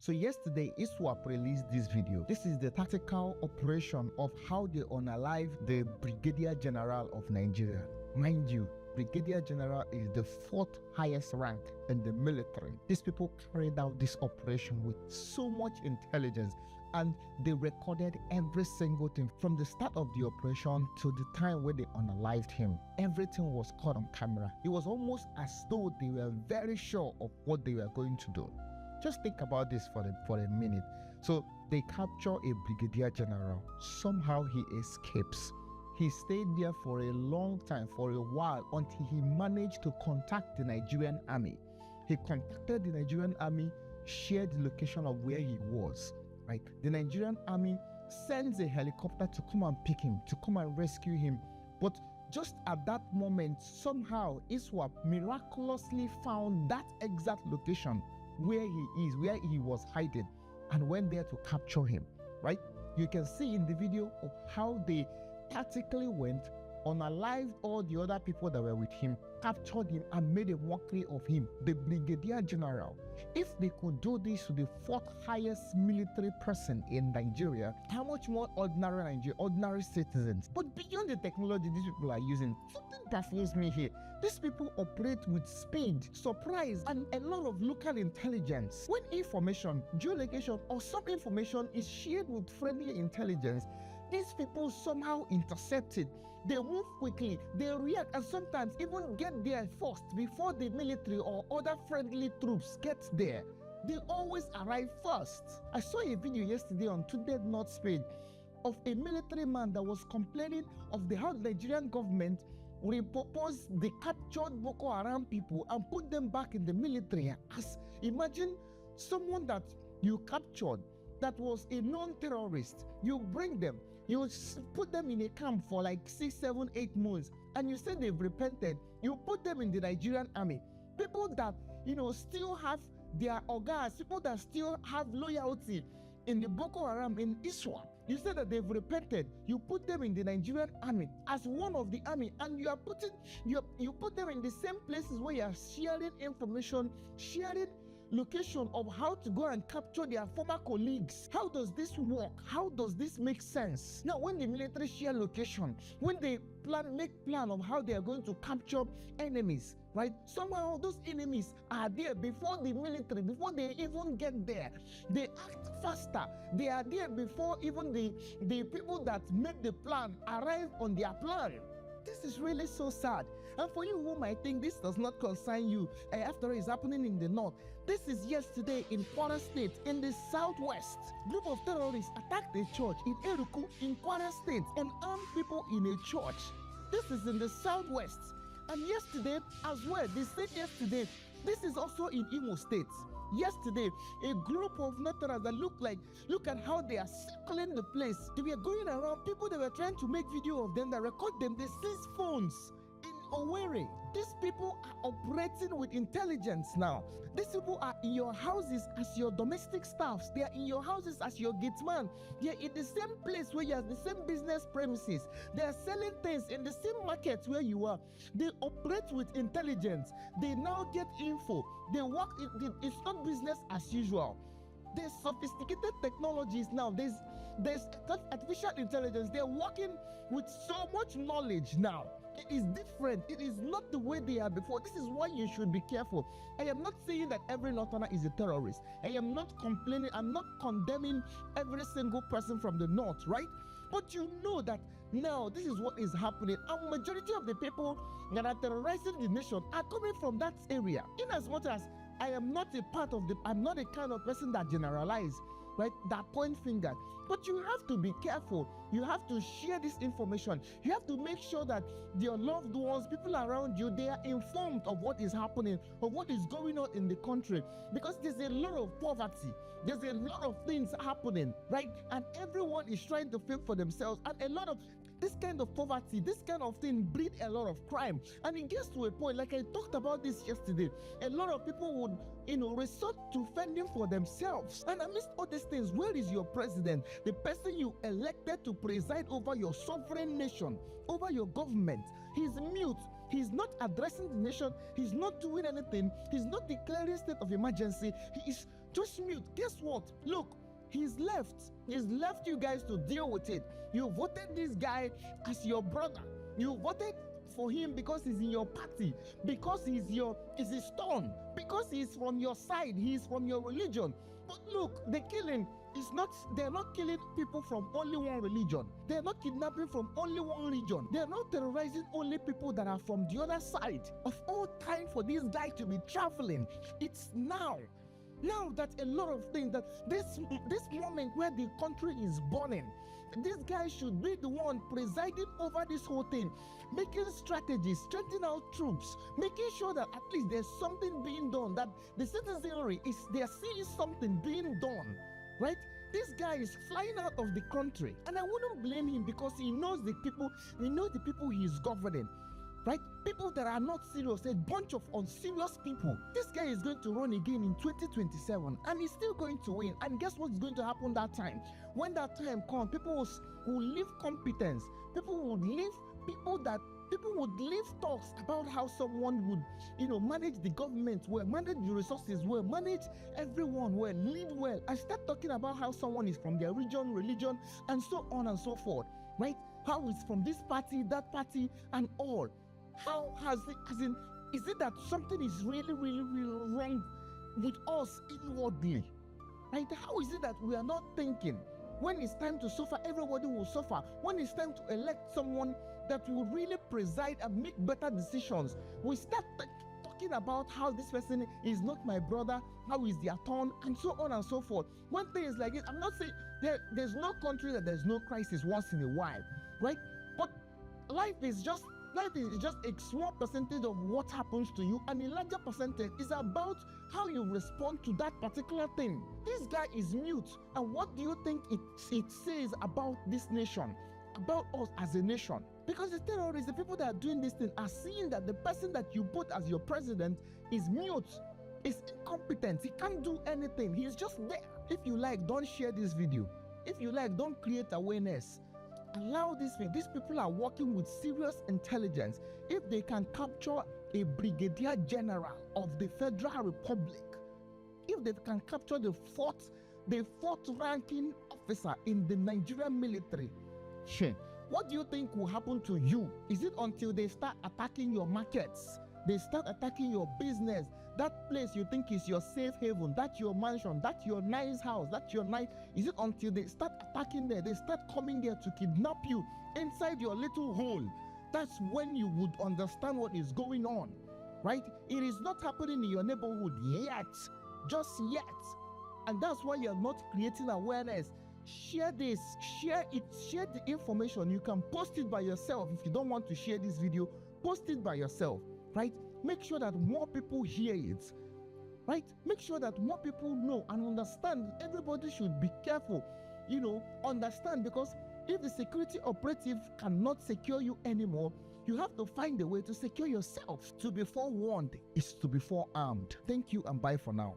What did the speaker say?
So yesterday, ISWAP released this video. This is the tactical operation of how they unalive the Brigadier General of Nigeria. Mind you, Brigadier General is the 4th highest rank in the military. These people carried out this operation with so much intelligence, and they recorded every single thing from the start of the operation to the time when they unalived him. Everything was caught on camera. It was almost as though they were very sure of what they were going to do. Just think about this for a minute. So they capture a Brigadier General. Somehow he escapes. He stayed there for a long time, for a while, until he managed to contact the Nigerian army. He contacted the Nigerian army, shared the location of where he was, right? The Nigerian army sends a helicopter to come and pick him, to come and rescue him. But just at that moment, somehow ISWAP miraculously found that exact location where he is, where he was hiding, and went there to capture him, right? You can see in the video of how they tactically went, unalived all the other people that were with him, captured him, and made a mockery of him, the Brigadier General. If they could do this to the 4th highest military person in Nigeria, how much more ordinary citizens? But beyond the technology these people are using, something baffles me here. These people operate with speed, surprise, and a lot of local intelligence. When information, geolocation, or some information is shared with friendly intelligence, these people somehow intercept it. They move quickly, they react, and sometimes even get there first before the military or other friendly troops get there. They always arrive first. I saw a video yesterday on Today North's page of a military man that was complaining of how the Nigerian government repurposed the captured Boko Haram people and put them back in the military. As imagine someone that you captured that was a non-terrorist, you bring them, you put them in a camp for like 6, 7, 8 months, and you say they've repented, you put them in the Nigerian army. People that, still have their organs, people that still have loyalty in the Boko Haram, in ISWAP. You say that they've repented, you put them in the Nigerian army as one of the army, and you put them in the same places where you are sharing information, sharing location of how to go and capture their former colleagues. How does this work? How does this make sense? Now, when the military share location, when they make plan of how they are going to capture enemies, right? Somehow those enemies are there before the military, before they even get there. They act faster. They are there before even the people that made the plan arrive on their plan. This is really so sad. And for you who might think this does not concern you, after all, it's happening in the north. This is yesterday in Kwara State, in the southwest. Group of terrorists attacked a church in Eruku in Kwara State and armed people in a church. This is in the southwest. And yesterday as well, they said yesterday, this is also in Imo State. Yesterday, a group of naturals that look at how they are circling the place. They were going around, people that were trying to make video of them, that record them, they seize phones in Owerri. These people are operating with intelligence now. These people are in your houses as your domestic staffs. They are in your houses as your gateman. They are in the same place where you have the same business premises. They are selling things in the same market where you are. They operate with intelligence. They now get info. They work, it's not business as usual. There's sophisticated technologies now. There's artificial intelligence. They're working with so much knowledge now. It is different. It is not the way they are before. This is why you should be careful. I am not saying that every Northerner is a terrorist. I am not complaining. I'm not condemning every single person from the north, right? But you know that now this is what is happening. And majority of the people that are terrorizing the nation are coming from that area. In as much as I am not I'm not a kind of person that generalize, right? That point finger. But you have to be careful. You have to share this information. You have to make sure that your loved ones, people around you, they are informed of what is happening, of what is going on in the country. Because there's a lot of poverty. There's a lot of things happening, right? And everyone is trying to fend for themselves. And a lot of this kind of poverty, this kind of thing breed a lot of crime. And it gets to a point, like I talked about this yesterday, a lot of people would, resort to fending for themselves. And amidst all these things, where is your president? The person you elected to preside over your sovereign nation, over your government. He's mute. He's not addressing the nation. He's not doing anything. He's not declaring state of emergency. He is Just mute. Guess what? Look, he's left you guys to deal with it. You voted this guy as your brother. You voted for him because he's in your party, because he's his stone, because he's from your side, he's from your religion. But look, the killing is they're not killing people from only one religion. They're not kidnapping from only one region. They're not terrorizing only people that are from the other side. Of all time for this guy to be traveling, it's now that a lot of things, that this moment where the country is burning, this guy should be the one presiding over this whole thing, making strategies, strengthening our troops, making sure that at least there's something being done, that the citizenry they're seeing something being done, right? This guy is flying out of the country, and I wouldn't blame him because he knows the people he's governing. Right? People that are not serious, a bunch of unserious people. This guy is going to run again in 2027 and he's still going to win. And guess what's going to happen that time? When that time comes, people will leave competence. People would leave talks about how someone would, manage the government well, manage the resources well, manage everyone well, lead well, and start talking about how someone is from their region, religion, and so on and so forth. Right? How it's from this party, that party, and all. How is it that something is really, really, really wrong with us inwardly? Right? How is it that we are not thinking? When it's time to suffer, everybody will suffer. When it's time to elect someone that will really preside and make better decisions, we start talking about how this person is not my brother, how is their turn, and so on and so forth. When things like this, I'm not saying there's no country that there's no crisis once in a while, right? But life is just a small percentage of what happens to you, and a larger percentage is about how you respond to that particular thing. This guy is mute, and what do you think it says about this nation, about us as a nation? Because the terrorists, the people that are doing this thing, are seeing that the person that you put as your president is mute, is incompetent, he can't do anything, he's just there. If you like, don't share this video. If you like, don't create awareness. Allow this. These people are working with serious intelligence. If they can capture a brigadier general of the Federal Republic, if they can capture the fourth ranking officer in the Nigerian military, what do you think will happen to you? Is it until they start attacking your markets, they start attacking your business, that place you think is your safe haven, that's your mansion, that's your nice house, that's your nice, is it until they start attacking there, they start coming there to kidnap you inside your little hole? That's when you would understand what is going on, right? It is not happening in your neighborhood yet, just yet. And that's why you're not creating awareness. Share this, share it, share the information. You can post it by yourself. If you don't want to share this video, post it by yourself, right? Make sure that more people hear it, right? Make sure that more people know and understand. Everybody should be careful, understand, because if the security operative cannot secure you anymore, you have to find a way to secure yourself. To be forewarned is to be forearmed. Thank you and bye for now.